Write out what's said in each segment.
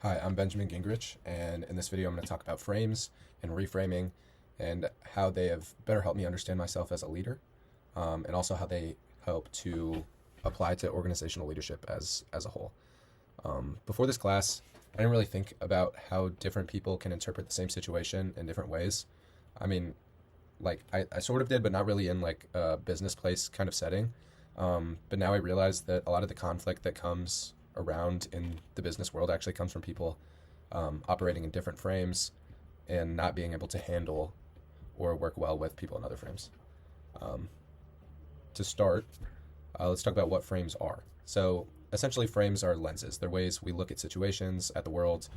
Hi, I'm Benjamin Gingrich, and in this video, I'm going to talk about frames and reframing and how they have better helped me understand myself as a leader, and also how they help to apply to organizational leadership as a whole. Before this class, I didn't really think about how different people can interpret the same situation in different ways. I mean, I sort of did, but not really in like a business place kind of setting. But now I realize that a lot of the conflict that comes around in the business world actually comes from people operating in different frames and not being able to handle or work well with people in other frames. Um, to start, let's talk about what frames are. So essentially, frames are lenses. They're ways we look at situations, at the world.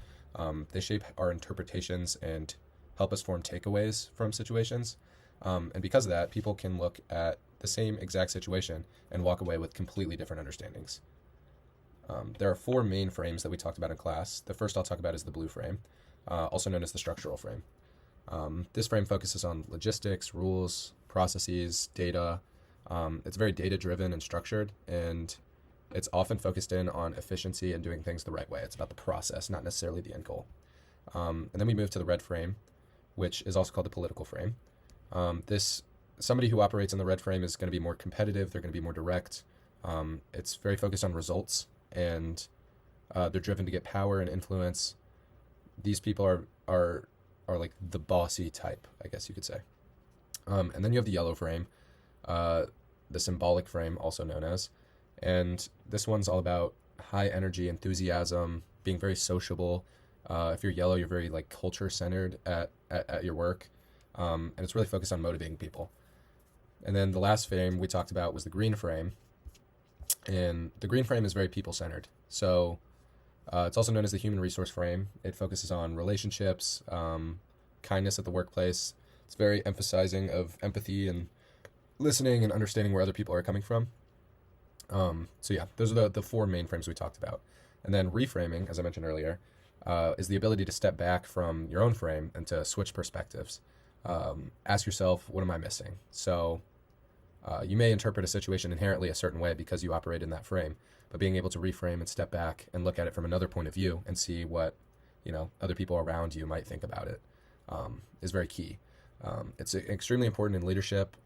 They shape our interpretations and help us form takeaways from situations. And because of that, people can look at the same exact situation and walk away with completely different understandings. There are four main frames that we talked about in class. The first I'll talk about is the blue frame, also known as the structural frame. This frame focuses on logistics, rules, processes, data. It's very data driven and structured, and it's often focused in on efficiency and doing things the right way. It's about the process, not necessarily the end goal. And then we move to the red frame, which is also called the political frame. This Somebody who operates in the red frame is going to be more competitive. They're going to be more direct. It's very focused on results, and they're driven to get power and influence. These people are like the bossy type, I guess you could say. And then you have the yellow frame, uh, the symbolic frame, also known as, and this one's all about high energy, enthusiasm, being very sociable. If you're yellow, you're very like culture centered at your work, and it's really focused on motivating people. And then the last frame we talked about was the green frame, and the green frame is very people centered. So it's also known as the human resource frame. It focuses on relationships, kindness at the workplace. It's very emphasizing of empathy and listening and understanding where other people are coming from. So yeah, those are the four main frames we talked about. And then reframing, as I mentioned earlier, is the ability to step back from your own frame and to switch perspectives. Ask yourself, what am I missing? So you may interpret a situation inherently a certain way because you operate in that frame, but being able to reframe and step back and look at it from another point of view and see what other people around you might think about it is very key. It's extremely important in leadership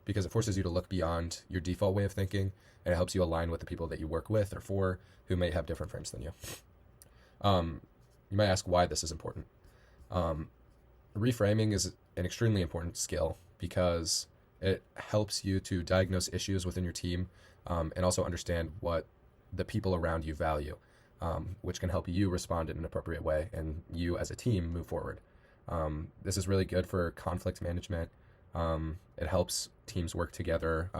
because it forces you to look beyond your default way of thinking, and it helps you align with the people that you work with or for who may have different frames than you. You might ask why this is important. Um, Reframing is an extremely important skill because it helps you to diagnose issues within your team, and also understand what the people around you value, which can help you respond in an appropriate way and you as a team move forward. This is really good for conflict management. It helps teams work together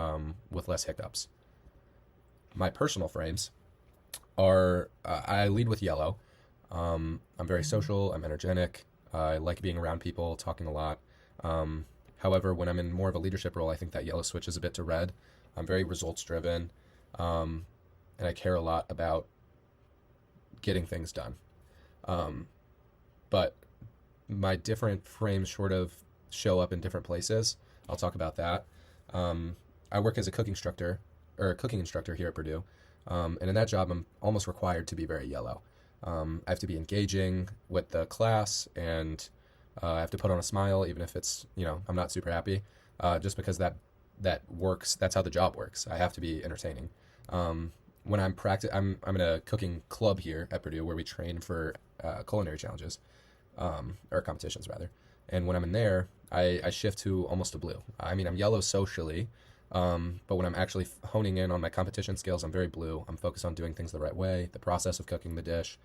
with less hiccups. My personal frames are I lead with yellow. I'm very social, I'm energetic, I like being around people, talking a lot. However, when I'm in more of a leadership role, I think that yellow switches a bit to red. I'm very results driven, and I care a lot about getting things done. Um, but my different frames sort of show up in different places. I'll talk about that. I work as a cooking instructor here at Purdue, and in that job, I'm almost required to be very yellow. I have to be engaging with the class, and I have to put on a smile, even if it's I'm not super happy, just because that works. That's how the job works. I have to be entertaining. When I'm in a cooking club here at Purdue where we train for culinary challenges, or competitions rather. And when I'm in there, I shift to almost a blue. I mean, I'm yellow socially, but when I'm actually honing in on my competition skills, I'm very blue. I'm focused on doing things the right way, the process of cooking the dish,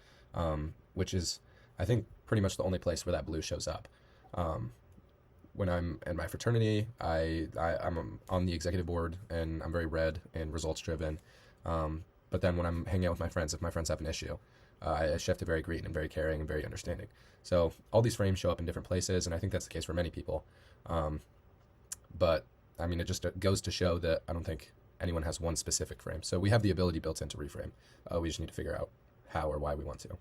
which is, I think, pretty much the only place where that blue shows up. Um, when I'm in my fraternity, I'm on the executive board, and I'm very red and results driven. But then when I'm hanging out with my friends, if my friends have an issue, I shift to very green and very caring and very understanding. So all these frames show up in different places, and I think that's the case for many people. Um, but I mean, it just goes to show that I don't think anyone has one specific frame. So we have the ability built in to reframe. We just need to figure out how or why we want to.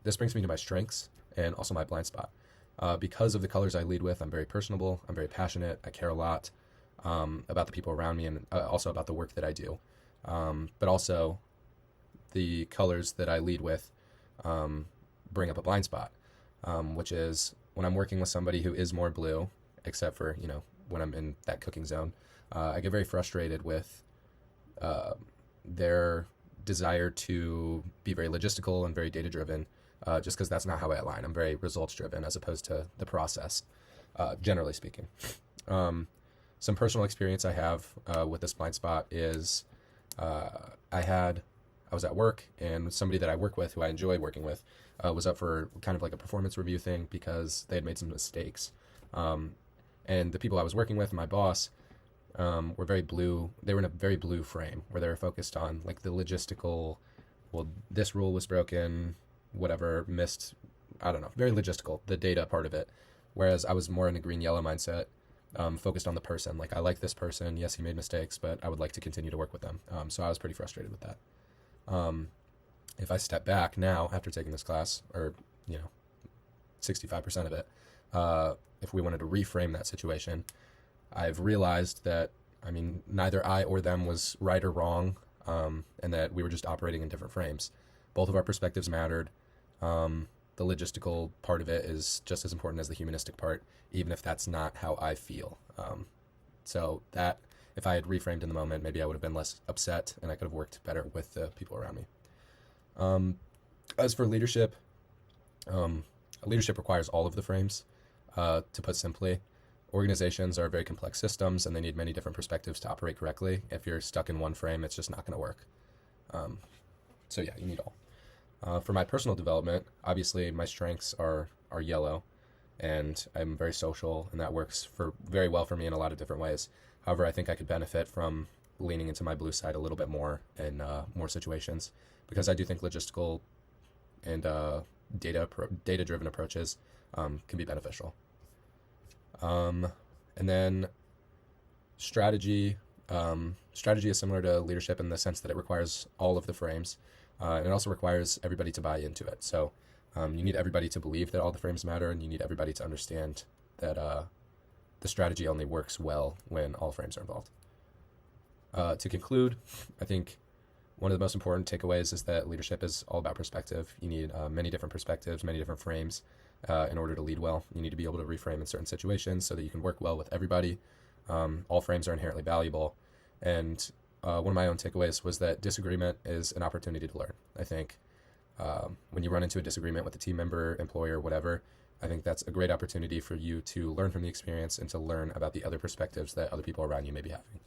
This brings me to my strengths and also my blind spot. Because of the colors I lead with, I'm very personable, I'm very passionate, I care a lot about the people around me, and also about the work that I do. But also, the colors that I lead with bring up a blind spot, which is when I'm working with somebody who is more blue, except for, when I'm in that cooking zone, I get very frustrated with their desire to be very logistical and very data driven, just because that's not how I align. I'm very results driven as opposed to the process, generally speaking. Some personal experience I have with this blind spot is I was at work, and somebody that I work with, who I enjoy working with, was up for kind of like a performance review thing because they had made some mistakes. And the people I was working with, my boss, were very blue. They were in a very blue frame where they were focused on like the logistical. Well, this rule was broken, whatever, missed. I don't know. Very logistical, the data part of it. Whereas I was more in a green yellow mindset, focused on the person. Like, I like this person. Yes, he made mistakes, but I would like to continue to work with them. So I was pretty frustrated with that. If I step back now after taking this class, or 65% of it, if we wanted to reframe that situation, I've realized that, neither I or them was right or wrong, and that we were just operating in different frames. Both of our perspectives mattered. The logistical part of it is just as important as the humanistic part, even if that's not how I feel. So that, if I had reframed in the moment, maybe I would have been less upset, and I could have worked better with the people around me. As for leadership, leadership requires all of the frames. To put simply, organizations are very complex systems, and they need many different perspectives to operate correctly. If you're stuck in one frame, it's just not going to work. So yeah, you need all. For my personal development, obviously my strengths are yellow, and I'm very social, and that works very well for me in a lot of different ways. However, I think I could benefit from leaning into my blue side a little bit more in more situations, because I do think logistical and data-driven approaches can be beneficial. And then strategy. Strategy is similar to leadership in the sense that it requires all of the frames. And it also requires everybody to buy into it. So you need everybody to believe that all the frames matter, and you need everybody to understand that the strategy only works well when all frames are involved. To conclude, I think one of the most important takeaways is that leadership is all about perspective. You need many different perspectives, many different frames in order to lead well. You need to be able to reframe in certain situations so that you can work well with everybody. All frames are inherently valuable. And one of my own takeaways was that disagreement is an opportunity to learn. I think when you run into a disagreement with a team member, employer, whatever, I think that's a great opportunity for you to learn from the experience and to learn about the other perspectives that other people around you may be having.